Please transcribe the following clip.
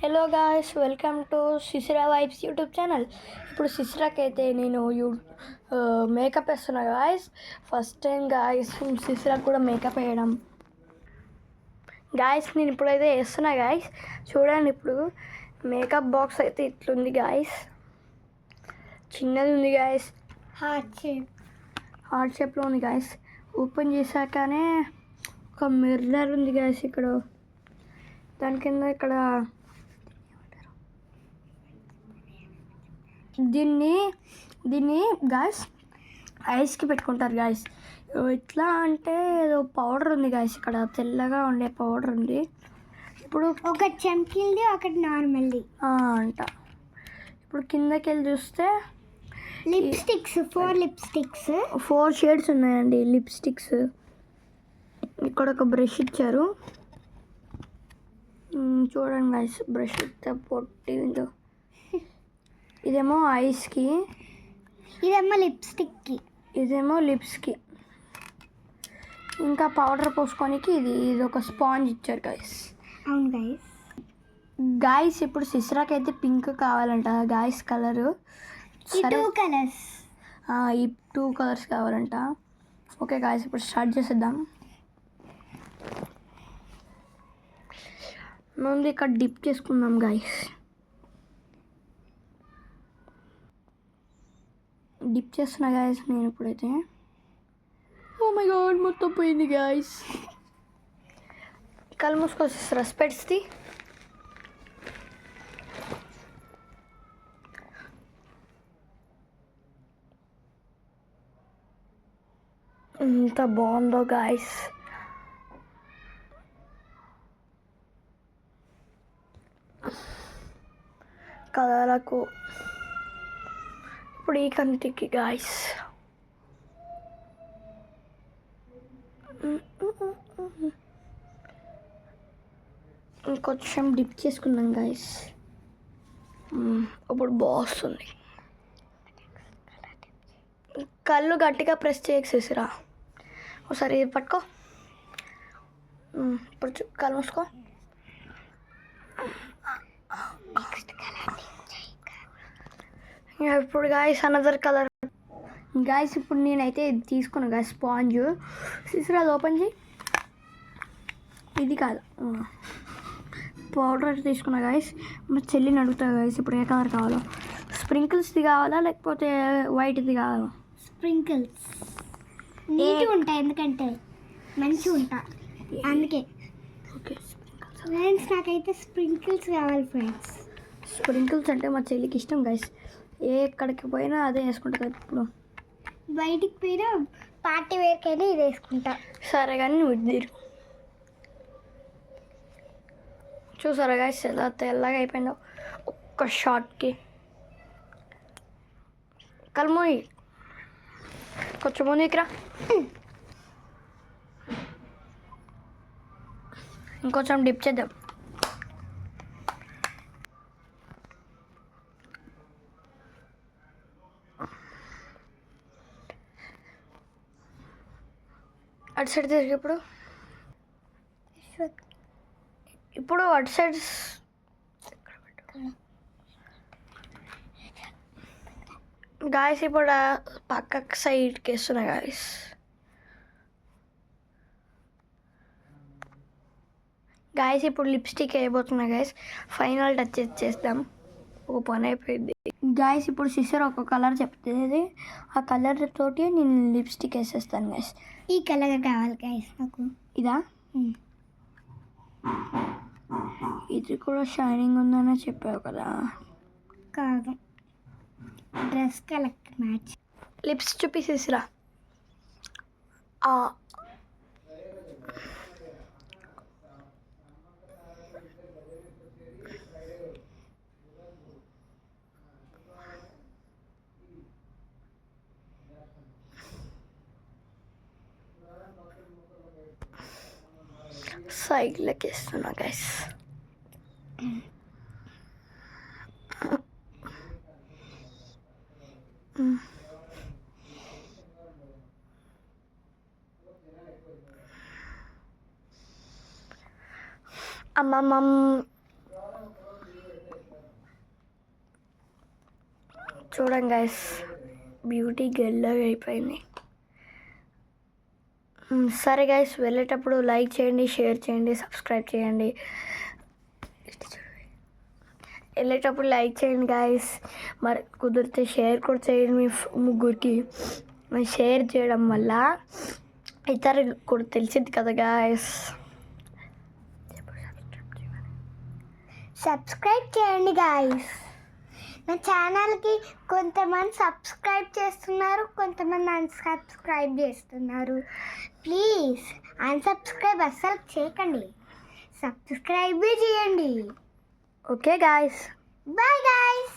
Hello guys, welcome to సిసిరా vibes YouTube channel. ఇప్పుడు సిసిరాకి అయితే నేను మేకప్ వేస్తున్నా గాయ్స్. ఫస్ట్ టైం గాయ్స్ సిసిరాకి కూడా మేకప్ వేయడం. గాయ్స్ నేను ఇప్పుడైతే వేస్తున్నా గాయ్స్. చూడండి, ఇప్పుడు మేకప్ బాక్స్ అయితే ఇట్లుంది గాయ్స్. చిన్నది ఉంది గాయ్స్, హార్ట్ షేప్లో ఉంది గాయ్స్. ఓపెన్ చేశాకనే ఒక మిర్రర్ ఉంది గాయ్స్. ఇక్కడ దాని కింద ఇక్కడ దీన్ని గాయస్ ఐస్కి పెట్టుకుంటారు గాయస్. ఎట్లా అంటే ఏదో పౌడర్ ఉంది గాయస్, ఇక్కడ తెల్లగా ఉండే పౌడర్ ఉంది. ఇప్పుడు ఒక చమ్కీల్ది ఒకటి నార్మల్ది అంట. ఇప్పుడు కిందకి వెళ్ళి చూస్తే లిప్స్టిక్స్, 4 షేడ్స్ ఉన్నాయండి లిప్స్టిక్స్. ఇక్కడ ఒక బ్రష్ ఇచ్చారు, చూడండి గాయస్. బ్రష్ ఇస్తే పొట్టి ఉందో. ఇదేమో ఐస్కి, ఇదేమో లిప్స్టిక్కి, ఇదేమో లిప్స్కి. ఇంకా పౌడర్ పోసుకోనికి ఇది ఒక స్పాంజ్ ఇచ్చారు గాయస్. అవును గాయస్ ఇప్పుడు సిస్రాకి అయితే పింక్ కావాలంట గాయస్. కలరు ఈ 2 కలర్స్ కావాలంట. ఓకే గాయస్, ఇప్పుడు స్టార్ట్ చేసేద్దాం. ముందు ఇక్కడ డిప్ చేసుకుందాం గాయస్. డిప్ చేస్తున్నా గాయస్ నేను ఇప్పుడైతే. ఓ మై గాడ్, మొత్తం పోయింది గాయస్. కళ్ళు మూసుకోవచ్చు రెస్పెక్ట్స్ది. ఎంత బాగుందో గాయస్. కలర్లకు ఇప్పుడు ఈ కంటికి గాయస్. ఇంకొంచెం డిప్ చేసుకున్నాం గాయస్. ఇప్పుడు బాగుంది. కళ్ళు గట్టిగా ప్రెస్ చేసేసిరా. ఒకసారి పట్టుకో. ఇప్పుడు కళ్ళు మూసుకో. ఇప్పుడు గాయస్ అనదర్ కలర్ గాయస్. ఇప్పుడు నేనైతే ఇది తీసుకున్నా గాయస్, స్పాంజ్. సిసిరా అది ఓపెన్ చేయి. ఇది కాదు, పౌడర్ తీసుకున్నా గాయస్. మా చెల్లిని అడుగుతా గాయస్ ఇప్పుడు ఏ కలర్ కావాలో. స్ప్రింకిల్స్ది కావాలా లేకపోతే వైట్ది కావాలా? స్ప్రింకిల్స్ నీట్గా ఉంటాయి, ఎందుకంటే మంచిగా ఉంటా అందుకే. ఓకే ఫ్రెండ్స్, నాకైతే స్ప్రింకిల్స్ కావాలి ఫ్రెండ్స్. స్ప్రింకిల్స్ అంటే మా చెల్లికి ఇష్టం గాయస్. ఎక్కడికి పోయినా అదే వేసుకుంటా. ఇప్పుడు బయటికి పోయినా పార్టీ వేర్కైనా ఇది వేసుకుంటా. సరే కానీ నువ్వు ఇద్దరు చూసారా గాయస్ ఎలా తెల్లగా అయిపోయిందో ఒక్క షార్ట్కి. కల్మోయి కొంచెం ముందు ఇక్కడ ఇంకొంచెం డిప్ చేద్దాం. అటు సైడ్ తిరిగి ఇప్పుడు అటు సైడ్ గాయస్. ఇప్పుడు పక్క సైడ్కి వేస్తున్నా గాయస్. గాయస్ ఇప్పుడు లిప్స్టిక్ వేయబోతున్నా గాయస్. ఫైనల్ టచ్ చేద్దాం, ఒక పని అయిపోయింది గాయస్. ఇప్పుడు సిస్టర్ ఒక కలర్ చెప్తుంది, ఆ కలర్ తోటి నేను లిప్స్టిక్ వేసేస్తాను గాయస్. ఈ కలర్ కావాలి గాయస్ నాకు. ఇదా? ఇది కూడా షైనింగ్ ఉందనే చెప్పావు కదా. కాదు, డ్రెస్ కలర్ మ్యాచ్. లిప్స్ చూపిసేసిరా. సైడ్లోకి వేస్తున్నా గైస్. అమ్మమ్మ చూడండి గైస్, బ్యూటీ గెల్లగా అయిపోయింది. సరే గైస్, వెళ్ళేటప్పుడు లైక్ చేయండి, షేర్ చేయండి, సబ్స్క్రైబ్ చేయండి. వెళ్ళేటప్పుడు లైక్ చేయండి గాయస్, మరి కుదిరితే షేర్ కూడా చేయండి మీ ముగ్గురికి. మరి షేర్ చేయడం వల్ల ఇతరులకు కూడా తెలిసింది కదా గాయస్. సబ్స్క్రైబ్ చేయండి గాయస్. నా ఛానల్కి కొంతమంది సబ్స్క్రైబ్ చేస్తున్నారు, కొంతమంది అన్సబ్స్క్రైబ్ చేస్తున్నారు. ప్లీజ్ అన్సబ్స్క్రైబ్ అస్సలు చేయకండి, సబ్స్క్రైబే చేయండి. Okay guys, bye guys.